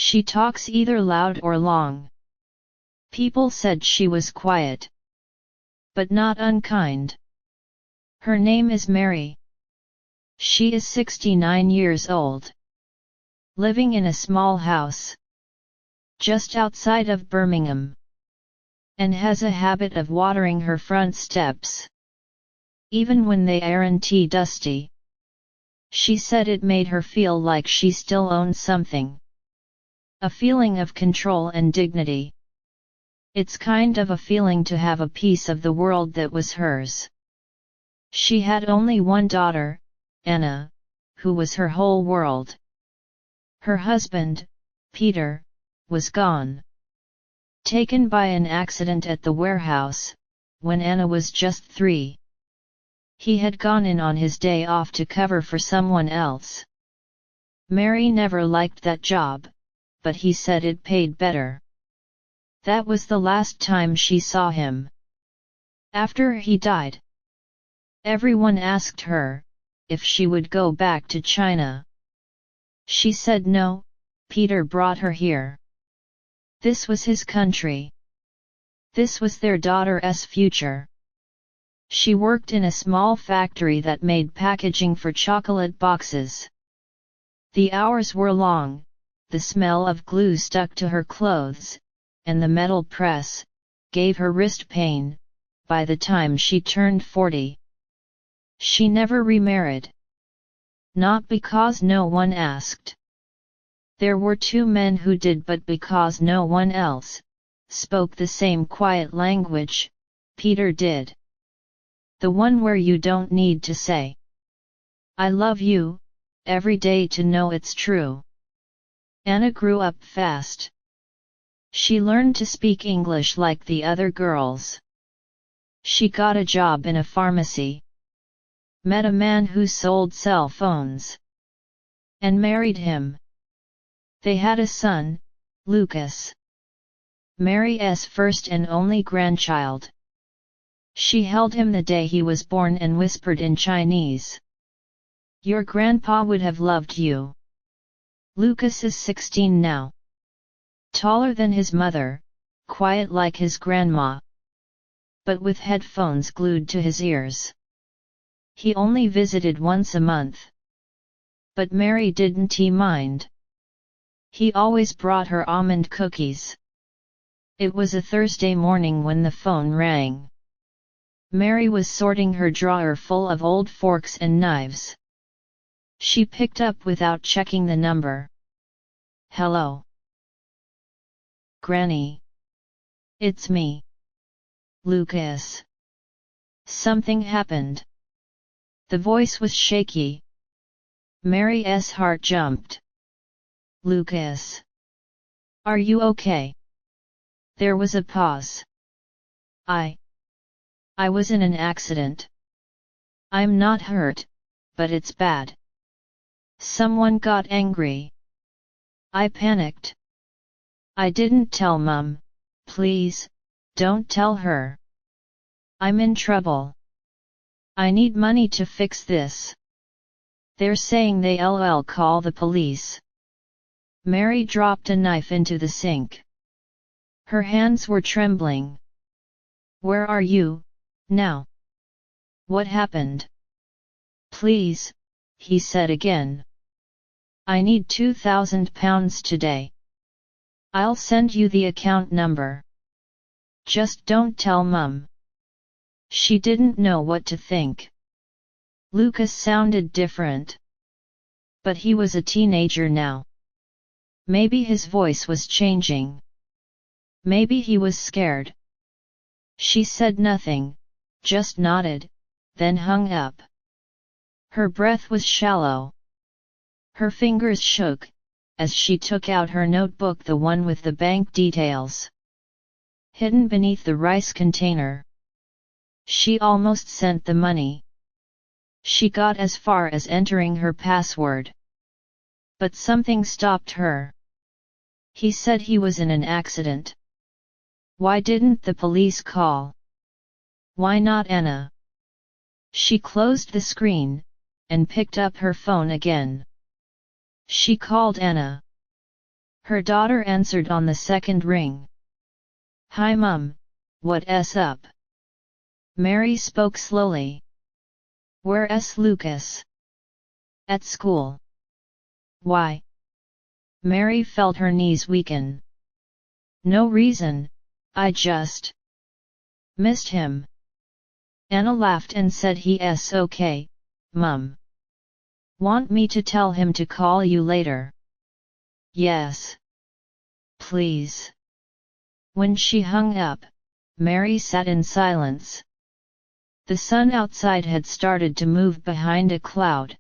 She talks either loud or long. People said she was quiet, but not unkind. Her name is Mary. She is 69 years old, living in a small house just outside of Birmingham, and has a habit of watering her front steps, even when they aren't dusty. She said it made her feel like she still owned something. A feeling of control and dignity. It's kind of a feeling to have a piece of the world that was hers. She had only one daughter, Anna, who was her whole world. Her husband, Peter, was gone. Taken by an accident at the warehouse, when Anna was just 3. He had gone in on his day off to cover for someone else. Mary never liked that job, but he said it paid better. That was the last time she saw him. After he died, everyone asked her if she would go back to China. She said no, Peter brought her here. This was his country. This was their daughter's future. She worked in a small factory that made packaging for chocolate boxes. The hours were long, the smell of glue stuck to her clothes, and the metal press gave her wrist pain. By the time she turned 40, she never remarried. Not because no one asked. There were 2 men who did, but because no one else spoke the same quiet language, Peter did. The one where you don't need to say, "I love you," every day to know it's true. Anna grew up fast. She learned to speak English like the other girls. She got a job in a pharmacy, met a man who sold cell phones, and married him. They had a son, Lucas, Mary's first and only grandchild. She held him the day he was born and whispered in Chinese, "Your grandpa would have loved you." Lucas is 16 now. Taller than his mother, quiet like his grandma, but with headphones glued to his ears. He only visited once a month. But Mary didn't mind. He always brought her almond cookies. It was a Thursday morning when the phone rang. Mary was sorting her drawer full of old forks and knives. She picked up without checking the number. "Hello, Granny. It's me, Lucas." Something happened. The voice was shaky. Mary's heart jumped. "Lucas, are you okay?" There was a pause. I was in an accident. I'm not hurt, but it's bad. Someone got angry. I panicked. I didn't tell Mum. Please, don't tell her. I'm in trouble. I need money to fix this. They're saying they'll call the police." Mary dropped a knife into the sink. Her hands were trembling. "Where are you, now? What happened?" "Please," he said again. "I need £2,000 today. I'll send you the account number. Just don't tell Mum." She didn't know what to think. Lucas sounded different. But he was a teenager now. Maybe his voice was changing. Maybe he was scared. She said nothing, just nodded, then hung up. Her breath was shallow. Her fingers shook, as she took out her notebook, the one with the bank details, hidden beneath the rice container. She almost sent the money. She got as far as entering her password. But something stopped her. He said he was in an accident. Why didn't the police call? Why not Anna? She closed the screen, and picked up her phone again. She called Anna. Her daughter answered on the second ring. "Hi Mum, what's up?" Mary spoke slowly. "Where's Lucas?" "At school." "Why?" Mary felt her knees weaken. "No reason, I just missed him." Anna laughed and said he's okay, Mum. "Want me to tell him to call you later?" "Yes. Please." When she hung up, Mary sat in silence. The sun outside had started to move behind a cloud.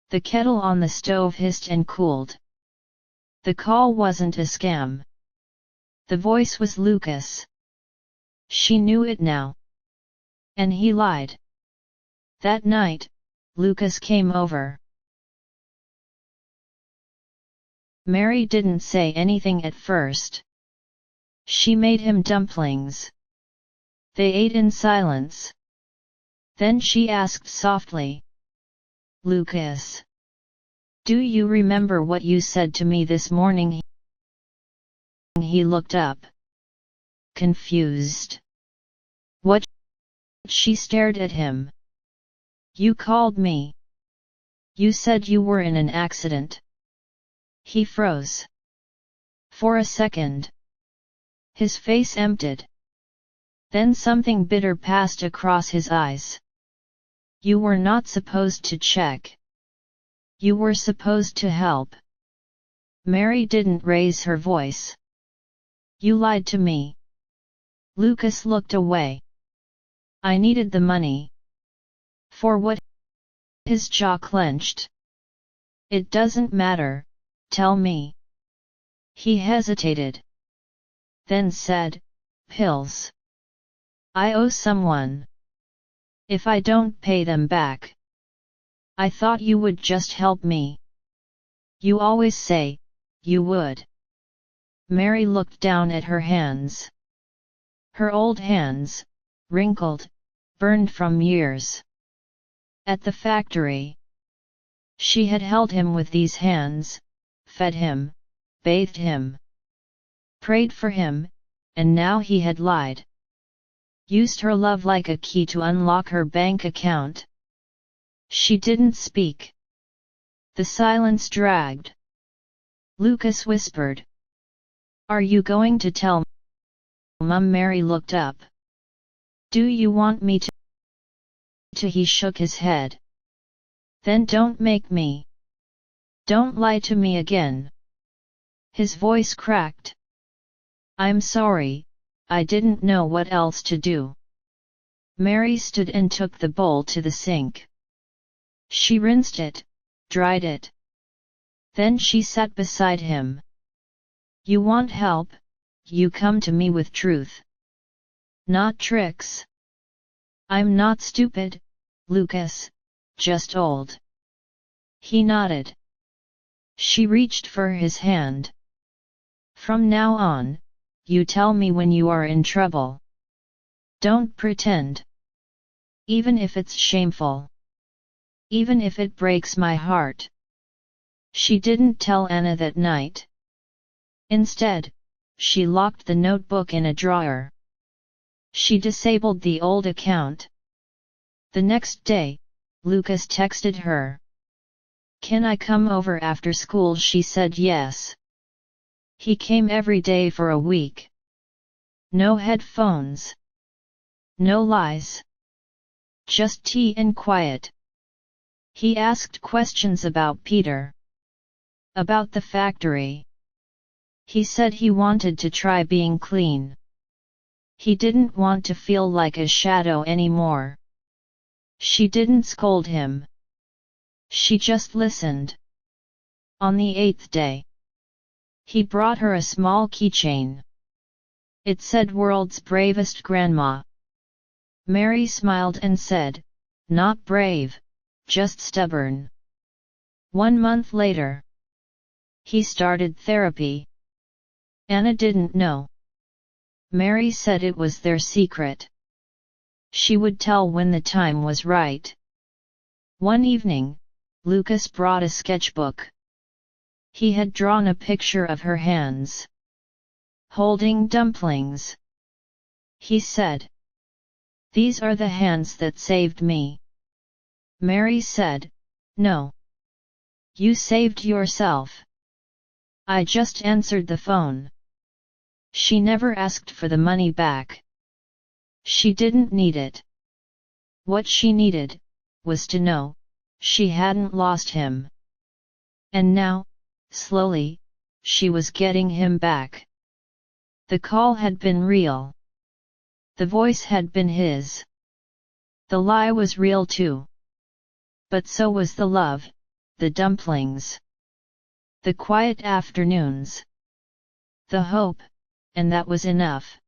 The kettle on the stove hissed and cooled. The call wasn't a scam. The voice was Lucas. She knew it now. And he lied. That night, Lucas came over. Mary didn't say anything at first. She made him dumplings. They ate in silence. Then she asked softly, "Lucas, do you remember what you said to me this morning?" He looked up, confused. "What?" She stared at him. "You called me. You said you were in an accident." He froze. For a second, his face emptied. Then something bitter passed across his eyes. "You were not supposed to check. You were supposed to help." Mary didn't raise her voice. "You lied to me." Lucas looked away. "I needed the money." "For what?" His jaw clenched. "It doesn't matter, tell me." He hesitated. Then said, "Pills. I owe someone. If I don't pay them back. I thought you would just help me. You always say, you would." Mary looked down at her hands. Her old hands, wrinkled, burned from years. At the factory, she had held him with these hands, fed him, bathed him, prayed for him, and now he had lied. Used her love like a key to unlock her bank account. She didn't speak. The silence dragged. Lucas whispered, "Are you going to tell Mum?" Mary looked up. "Do you want me to?" He shook his head. "Then don't make me. Don't lie to me again." His voice cracked. "I'm sorry, I didn't know what else to do." Mary stood and took the bowl to the sink. She rinsed it, dried it. Then she sat beside him. "You want help, you come to me with truth. Not tricks." "I'm not stupid, Lucas, just old." He nodded. She reached for his hand. "From now on, you tell me when you are in trouble. Don't pretend. Even if it's shameful. Even if it breaks my heart." She didn't tell Anna that night. Instead, she locked the notebook in a drawer. She disabled the old account. The next day, Lucas texted her. "Can I come over after school?" She said yes. He came every day for a week. No headphones. No lies. Just tea and quiet. He asked questions about Peter. About the factory. He said he wanted to try being clean. He didn't want to feel like a shadow anymore. She didn't scold him. She just listened. On the 8th day, he brought her a small keychain. It said "World's Bravest Grandma." Mary smiled and said, "Not brave, just stubborn." 1 month later, he started therapy. Anna didn't know. Mary said it was their secret. She would tell when the time was right. One evening, Lucas brought a sketchbook. He had drawn a picture of her hands, holding dumplings. He said, "These are the hands that saved me." Mary said, "No. You saved yourself. I just answered the phone." She never asked for the money back. She didn't need it. What she needed, was to know, she hadn't lost him. And now, slowly, she was getting him back. The call had been real. The voice had been his. The lie was real too. But so was the love, the dumplings, the quiet afternoons, the hope, and that was enough.